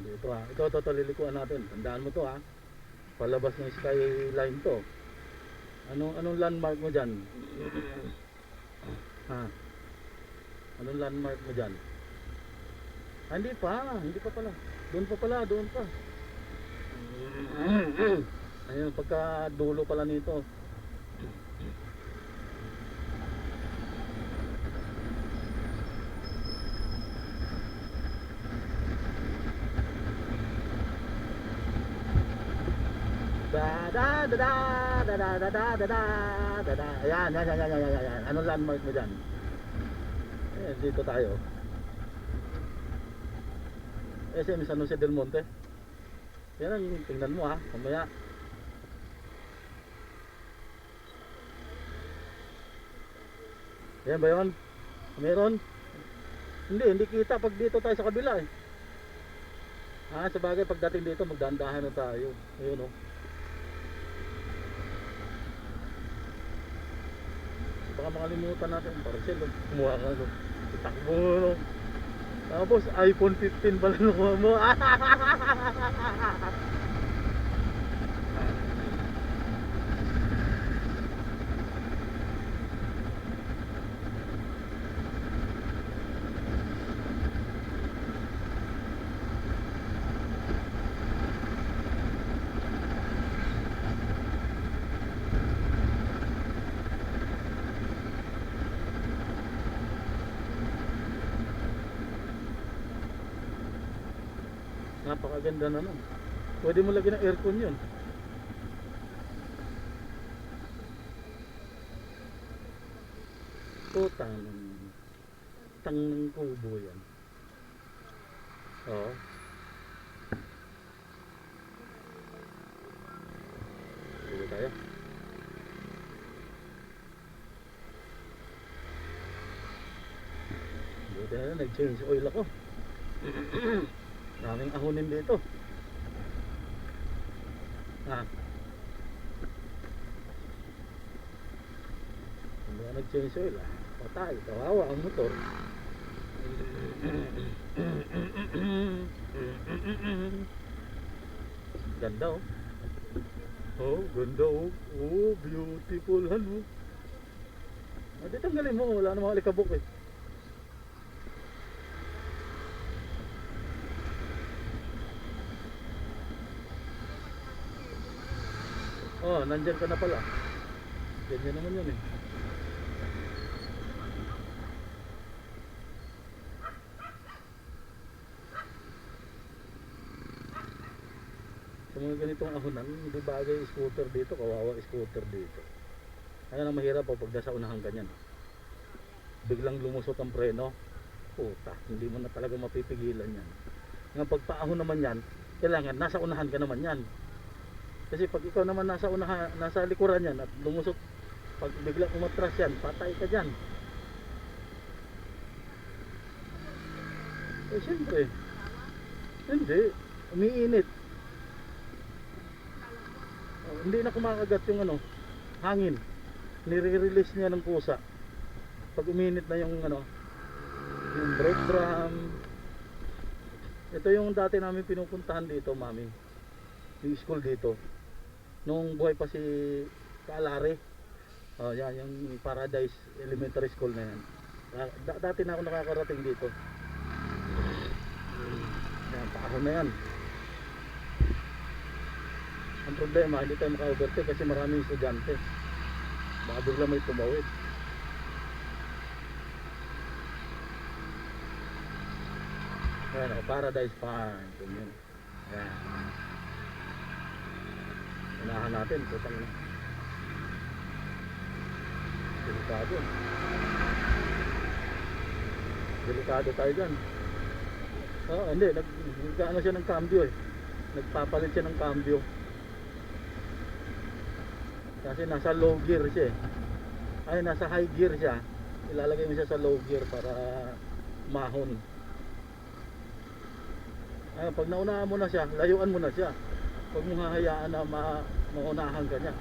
Dito ha. Ito lilikuan natin. Tandaan mo to ha. Palabas ng skyline to. Anong landmark mo dyan? Ha? Anong landmark mo dyan? Hindi pa pala. Doon pa. Ayun, pagka dulo pala nito. Ayan. Anong landmark mo dyan? Dito tayo. SM San Jose del Monte. Yan ang tingnan mo ha, mamaya. Yan ba yun? Meron? Hindi kita pag dito tayo sa kabila eh. Sabagay pagdating dito magdandahan na tayo. Ayun oh. Baka makalimutan natin ang parcel oh. Kumuha ka no. Takbo no. Tapos iPhone 15 pala nakuha mo. Napakaganda na nun. Pwede mo lagyan ng aircon yun. Tang ng kubo yan. Oo. Dito tayo. Buti na nag-change oil ako. Daming ahonin dito. Hindi na nag-change oil patay, kawawa ang motor. Ganda oh. Oh, ganda oh. Oh, beautiful ano. Dito tanggalin mo, wala namang alikabok eh. Oh, nandyan ka na pala. Ganyan naman yun eh. Sa mga ganitong ahonan, hindi bagay scooter dito, kawawa scooter dito. Ayan ang mahirap pag nasa unahan ganyan. Biglang lumusot ang preno. Puta, hindi mo na talaga mapipigilan yan. Ngayon pagpaahon naman yan, kailangan nasa unahan ka naman yan. Kasi pag ikaw naman nasa unahan, nasa likuran yan at lumusot, pag biglang umatras yan, patay ka dyan. Siyempre hindi, umiinit. Hindi na kumakagat yung hangin. Nire-release niya ng kusa pag uminit na yung yung brake drum. Ito yung dati namin pinupuntahan dito, mami, yung school dito nung buhay pa si Kaalare. Yan yung Paradise Elementary School na yan. Dati na ako nakakarating dito. Yan, paahon na yan. Ang problema, hindi tayo maka-overtake kasi maraming estudyante. Baka bigla may tumawid. Ayan o, Paradise Farm. Yan. Unahan natin, putang na. Delikado tayo dyan. Hindi, nagkaano siya ng cambio eh. Nagpapalit siya ng cambio. Kasi nasa low gear siya eh. Ay, nasa high gear siya. Ilalagay mo siya sa low gear para mahon. Ay, pag naunahan mo na siya, layuan mo na siya. Huwag mong hahayaan na maunahan ka niya.